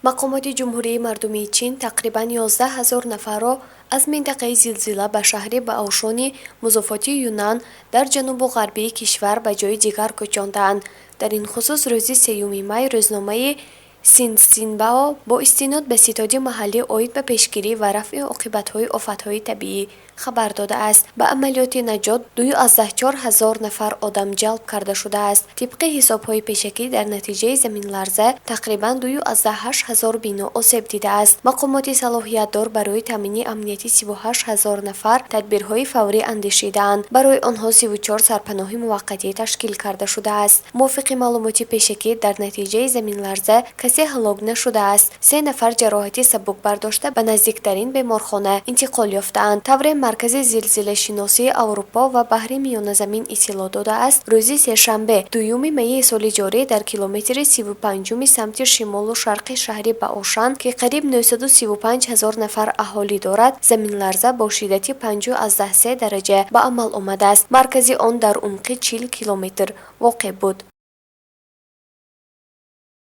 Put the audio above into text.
мақомоти ҷумҳурии мардумии чин тақрибан 11 000 нафарро аз минтақаи зилзила ба шаҳри Баошони музофоти Юнан дар ҷанубу ғарбии кишвар ба ҷойи дигар кӯчонданд. Дар ин хусус рӯзи 3 май рӯзномаи Синсинбао бо истинод ба ситоди маҳаллӣ оид ба пешгирӣ ва рафъи оқибатҳои офатҳои табиӣ хабар додааст. Ба амалиёти наҷот 2,4 000 нафар одам ҷалб карда шудааст. Тибқи ҳисобҳои пешакӣ дар натиҷаи заминларза тақрибан 2,8 000 бино осеб дидааст. мақомоти салоҳиятдор барои таъмини амнияти 38 000 нафар тадбирҳои фаврӣ андешидаанд. Барои онҳо 34 сарпаноҳи муваққатӣ ташкил карда шудааст. мувофиқи маълумоти пешакӣ дар натиҷаи заминларза касе ҳалок нашудааст. 3 нафар ҷароҳати сабук бардошта ба наздиктарин беморхона интиқол ёфтаанд. тавре маркази зилзилашиносии Аврупо ва баҳри миёназамин иттилоъ додааст. рӯзи сешанбе 2 майи соли ҷорӣ дар километри 35 самти шимолу шарқи шаҳри Баошан ки қариб 935 000 нафар аҳолӣ дорад, заминларза бо шиддати 5,3 дараҷа ба амал омадааст. маркази он дар умқи 40 километр воқеъ буд.